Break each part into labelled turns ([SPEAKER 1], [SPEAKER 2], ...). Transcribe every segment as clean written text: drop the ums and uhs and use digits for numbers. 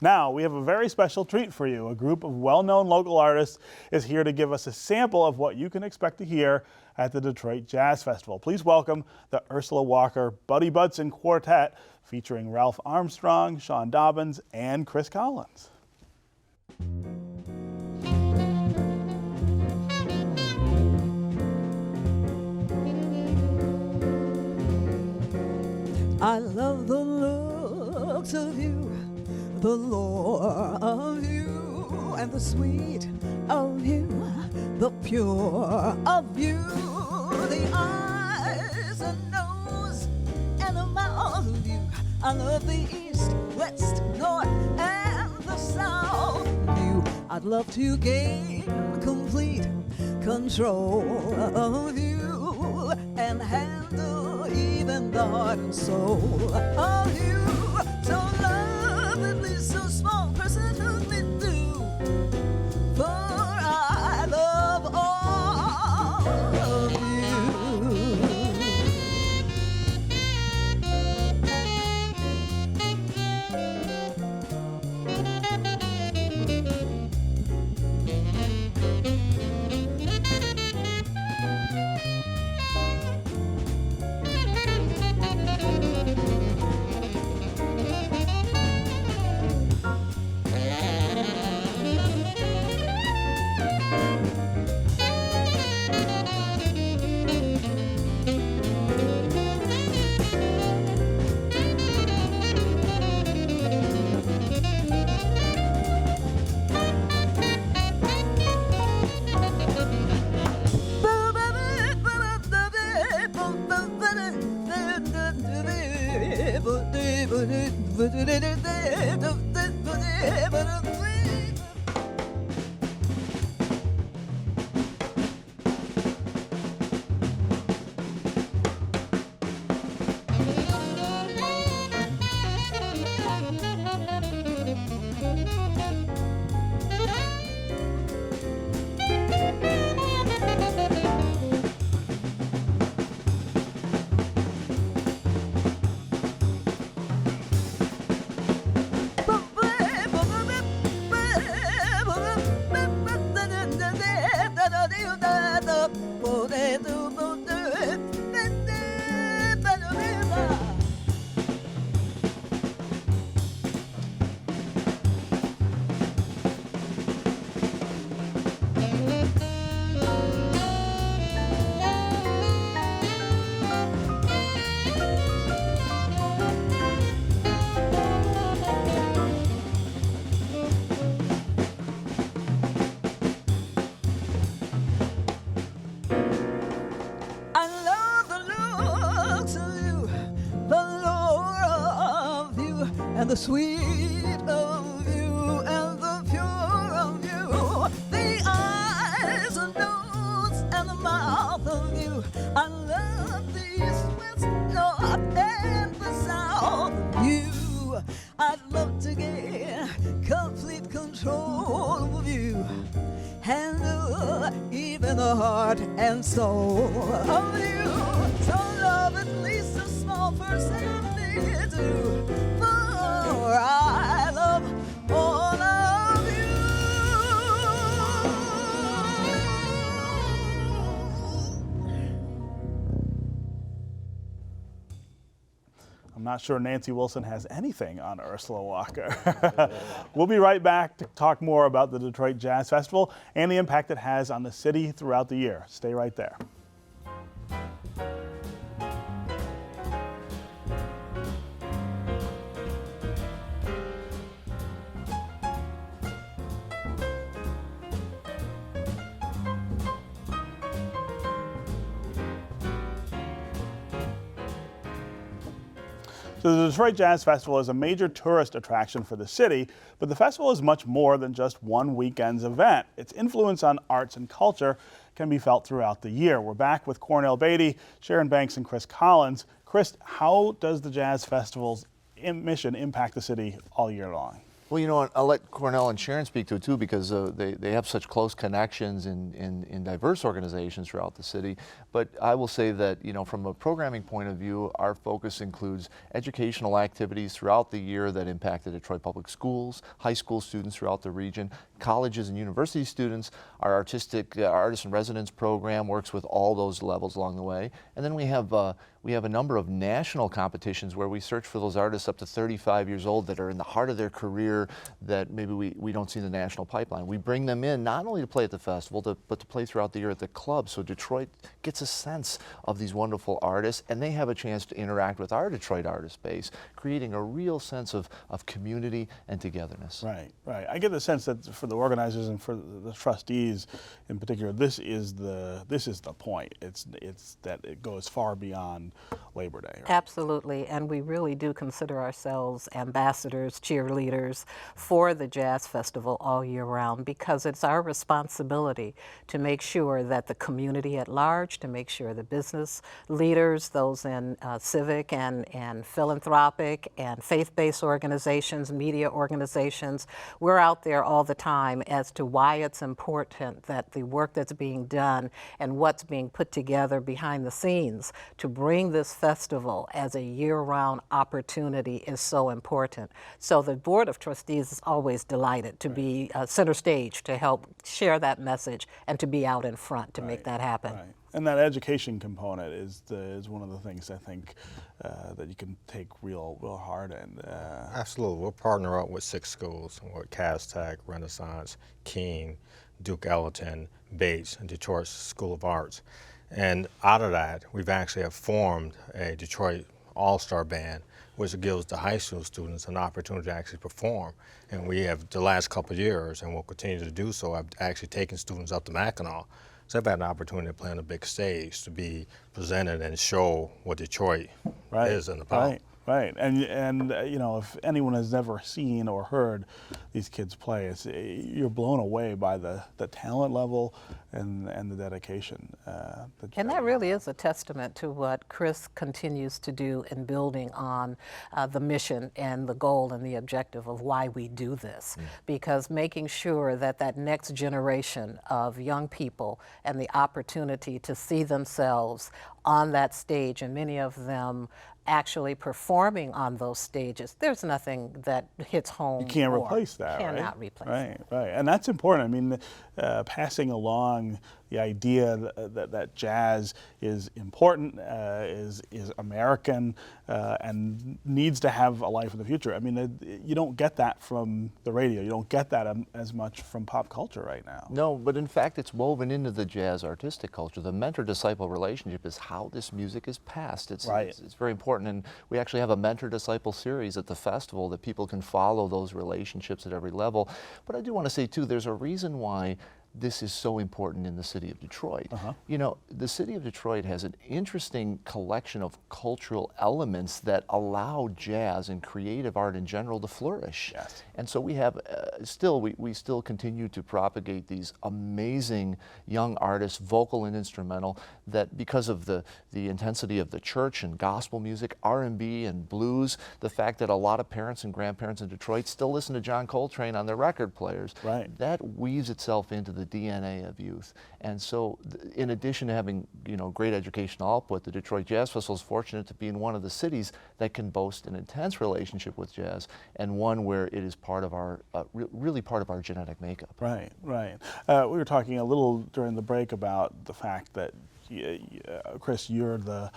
[SPEAKER 1] Now, we have a very special treat for you. A group of well-known local artists is here to give us a sample of what you can expect to hear at the Detroit Jazz Festival. Please welcome the Ursula Walker Budson Quartet, featuring Ralph Armstrong, Sean Dobbins, and Chris Collins.
[SPEAKER 2] I love the looks of you, the lure of you, and the sweet of you, the pure of you, the eyes and nose and the mouth of you. I love the east, west, north, and the south of you. I'd love to gain complete control of you and handle even the heart and soul of you. So love at least so small person who me do, for I love all of you. And the sweet of you and the pure of you, the eyes and nose and the mouth of you. I love the east, west, north, and the south of you. I'd love to get complete control of you, handle even the heart and soul of you. So love at least a small percentage of you. I love all of you.
[SPEAKER 1] I'm not sure Nancy Wilson has anything on Ursula Walker. We'll be right back to talk more about the Detroit Jazz Festival and the impact it has on the city throughout the year. Stay right there. So the Detroit Jazz Festival is a major tourist attraction for the city, but the festival is much more than just one weekend's event. Its influence on arts and culture can be felt throughout the year. We're back with Cornell Batie, Sharon Banks, and Chris Collins. Chris, how does the Jazz Festival's mission impact the city all year long?
[SPEAKER 3] Well, you know, I'll let Cornell and Sharon speak to it too, because they have such close connections in diverse organizations throughout the city. But I will say that, you know, from a programming point of view, our focus includes educational activities throughout the year that impact the Detroit Public Schools, high school students throughout the region, colleges and university students. Our artistic artist in residence program works with all those levels along the way. And then we have a number of national competitions where we search for those artists up to 35 years old that are in the heart of their career that maybe we don't see in the national pipeline. We bring them in not only to play at the festival, but to play throughout the year at the club, so Detroit gets a sense of these wonderful artists, and they have a chance to interact with our Detroit artist base, creating a real sense of community and togetherness.
[SPEAKER 1] Right, right. I get the sense that for the organizers and for the trustees in particular, this is the point. It's that it goes far beyond Labor Day. Right?
[SPEAKER 4] Absolutely, and we really do consider ourselves ambassadors, cheerleaders for the Jazz Festival all year round, because it's our responsibility to make sure that the community at large, to make sure the business leaders, those in civic and philanthropic and faith-based organizations, media organizations, we're out there all the time as to why it's important that the work that's being done and what's being put together behind the scenes to bring this festival as a year-round opportunity is so important. So the Board of Trustees is always delighted to be center stage to help share that message and to be out in front to make that happen.
[SPEAKER 1] Right. And that education component is one of the things I think that you can take real hard in.
[SPEAKER 5] Absolutely. We'll partner up with 6 schools, with Cass Tech, Renaissance, King, Duke Ellington, Bates, and Detroit School of Arts. And out of that, we've actually have formed a Detroit All-Star Band, which gives the high school students an opportunity to actually perform. And we have, the last couple of years, and we'll continue to do so, I've actually taken students up to Mackinac. So I've had an opportunity to play on a big stage, to be presented and show what Detroit is and about.
[SPEAKER 1] Right. Right, and you know, if anyone has never seen or heard these kids play, you're blown away by the talent level and the dedication.
[SPEAKER 4] And that really is a testament to what Chris continues to do in building on the mission and the goal and the objective of why we do this. Because making sure that that next generation of young people and the opportunity to see themselves on that stage, and many of them actually performing on those stages, there's nothing that hits home.
[SPEAKER 1] You can't
[SPEAKER 4] more.
[SPEAKER 1] replace that, right?
[SPEAKER 4] Cannot replace
[SPEAKER 1] it. Right, and that's important. I mean, passing along the idea that jazz is important, is American, and needs to have a life in the future. I mean, you don't get that from the radio. You don't get that as much from pop culture right now.
[SPEAKER 3] No, but in fact, it's woven into the jazz artistic culture. The mentor-disciple relationship is how this music is passed. It's very important, and we actually have a mentor-disciple series at the festival that people can follow those relationships at every level. But I do want to say, too, there's a reason why this is so important in the city of Detroit. You know, the city of Detroit has an interesting collection of cultural elements that allow jazz and creative art in general to flourish.
[SPEAKER 1] Yes.
[SPEAKER 3] And so we have we still continue to propagate these amazing young artists, vocal and instrumental, that because of the intensity of the church and gospel music, R&B and blues, the fact that a lot of parents and grandparents in Detroit still listen to John Coltrane on their record players, that weaves itself into the DNA of youth. And so in addition to having, you know, great educational output, the Detroit Jazz Festival is fortunate to be in one of the cities that can boast an intense relationship with jazz, and one where it is part of our, really part of our genetic makeup.
[SPEAKER 1] Right, right. We were talking a little during the break about the fact that, Chris, you're the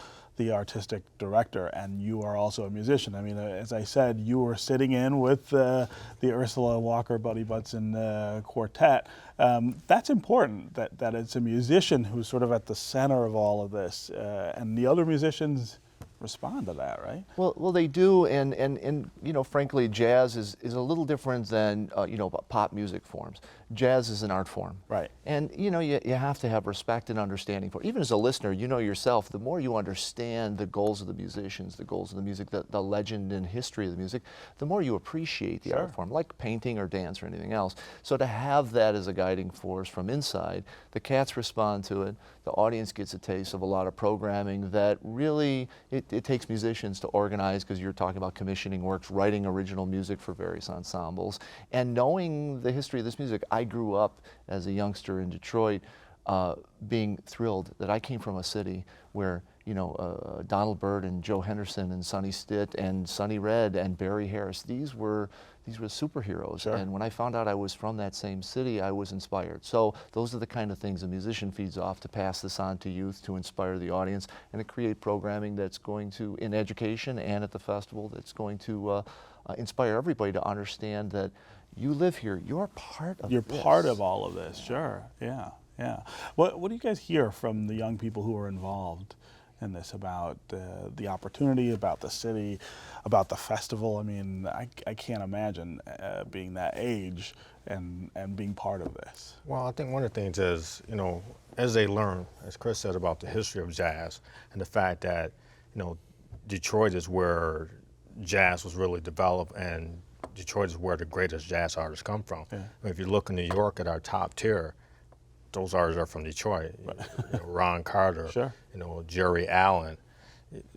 [SPEAKER 1] artistic director, and you are also a musician. I mean, as I said, you were sitting in with the Ursula Walker Buddy Budson Quartet. That's important, that it's a musician who's sort of at the center of all of this, and the other musicians respond to that, right?
[SPEAKER 3] Well, they do, and you know, frankly, jazz is a little different than you know, pop music forms. Jazz is an art form,
[SPEAKER 1] right?
[SPEAKER 3] And you know, you have to have respect and understanding for it. Even as a listener, you know yourself, the more you understand the goals of the musicians, the goals of the music, the legend and history of the music, the more you appreciate the art form, like painting or dance or anything else. So to have that as a guiding force from inside, the cats respond to it. The audience gets a taste of a lot of programming that really, it it takes musicians to organize, because you're talking about commissioning works, writing original music for various ensembles, and knowing the history of this music. I grew up as a youngster in Detroit, being thrilled that I came from a city where, you know, Donald Byrd and Joe Henderson and Sonny Stitt and Sonny Red and Barry Harris, these were superheroes.
[SPEAKER 1] Sure.
[SPEAKER 3] And when I found out I was from that same city, I was inspired. So those are the kind of things a musician feeds off, to pass this on to youth, to inspire the audience, and to create programming that's going to, in education and at the festival, that's going to inspire everybody to understand that you live here, you're part of
[SPEAKER 1] You're
[SPEAKER 3] this.
[SPEAKER 1] part of all of this, sure. Yeah, yeah. What do you guys hear from the young people who are involved in this about the opportunity, about the city, about the festival? I mean, I can't imagine being that age and being part of this.
[SPEAKER 5] Well, I think one of the things is, you know, as they learn, as Chris said, about the history of jazz and the fact that, you know, Detroit is where jazz was really developed, and Detroit is where the greatest jazz artists come from.
[SPEAKER 1] Yeah.
[SPEAKER 5] I mean, if you look in New York at our top tier, those artists are from Detroit. You know, Ron Carter,
[SPEAKER 1] Sure.
[SPEAKER 5] you know, Jerry Allen.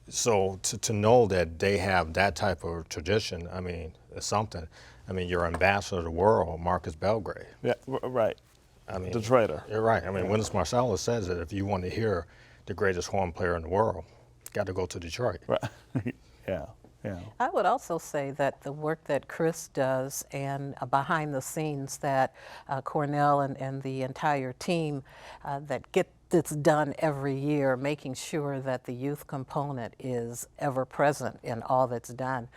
[SPEAKER 5] So to know that they have that type of tradition, I mean, it's something. I mean, your ambassador of the world, Marcus Belgrade.
[SPEAKER 1] Yeah, right.
[SPEAKER 5] I mean,
[SPEAKER 1] Detroiter.
[SPEAKER 5] You're right. I mean, Wynton Marsalis says that if you want to hear the greatest horn player in the world, you got to go to Detroit.
[SPEAKER 1] Right. Yeah, yeah.
[SPEAKER 4] I would also say that the work that Chris does, and behind the scenes that Cornell and the entire team that get this done every year, making sure that the youth component is ever present in all that's done.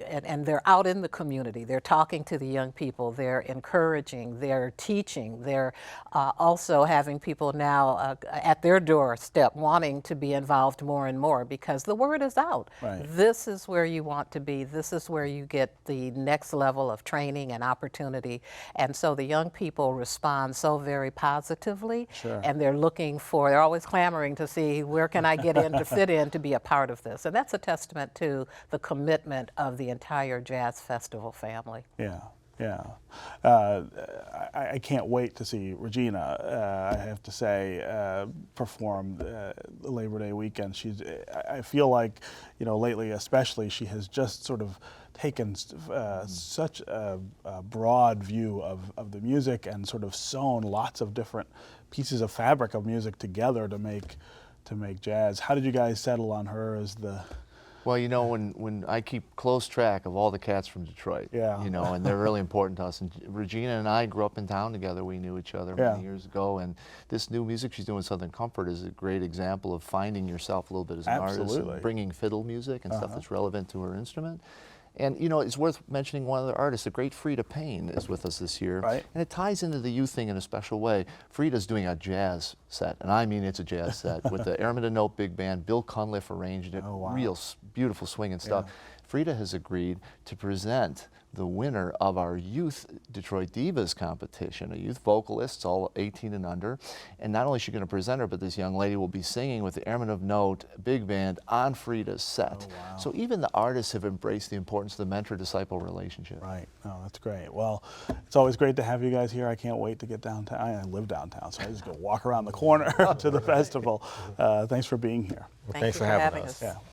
[SPEAKER 4] And they're out in the community, they're talking to the young people, they're encouraging, they're teaching, they're also having people now at their doorstep wanting to be involved more and more, because the word is out.
[SPEAKER 1] Right.
[SPEAKER 4] This is where you want to be, this is where you get the next level of training and opportunity. And so the young people respond so very positively.
[SPEAKER 1] Sure.
[SPEAKER 4] And they're always clamoring to see, where can I get in to fit in to be a part of this? And that's a testament to the commitment of the entire Jazz Festival family.
[SPEAKER 1] Yeah, yeah. I can't wait to see Regina, I have to say, perform Labor Day weekend. I feel like, you know, lately especially, she has just sort of taken such a broad view of the music, and sort of sewn lots of different pieces of fabric of music together to make jazz. How did you guys settle on her as the...
[SPEAKER 3] Well, you know, when I keep close track of all the cats from Detroit,
[SPEAKER 1] Yeah.
[SPEAKER 3] you know, and they're really important to us. And Regina and I grew up in town together. We knew each other
[SPEAKER 1] Yeah.
[SPEAKER 3] many years ago. And this new music she's doing, Southern Comfort, is a great example of finding yourself a little bit as an artist,
[SPEAKER 1] Absolutely.
[SPEAKER 3] and bringing fiddle music and stuff that's relevant to her instrument. And, you know, it's worth mentioning one other artist, the great Frida Payne is with us this year.
[SPEAKER 1] Right.
[SPEAKER 3] And it ties into the youth thing in a special way. Frida's doing a jazz set, and I mean it's a jazz set, with the Airman to Note Big Band. Bill Cunliffe arranged it,
[SPEAKER 1] Oh, wow.
[SPEAKER 3] real beautiful swing and stuff.
[SPEAKER 1] Yeah.
[SPEAKER 3] Frida has agreed to present the winner of our Youth Detroit Divas competition, a youth vocalist, all 18 and under. And not only is she going to present her, but this young lady will be singing with the Airmen of Note Big Band on Frida's set.
[SPEAKER 1] Oh, wow.
[SPEAKER 3] So even the artists have embraced the importance of the mentor-disciple relationship.
[SPEAKER 1] Right. Oh, that's great. Well, it's always great to have you guys here. I can't wait to get downtown. I live downtown, so I just go walk around the corner to the festival. Thanks for being here.
[SPEAKER 5] Well, thanks for having us.
[SPEAKER 1] Yeah.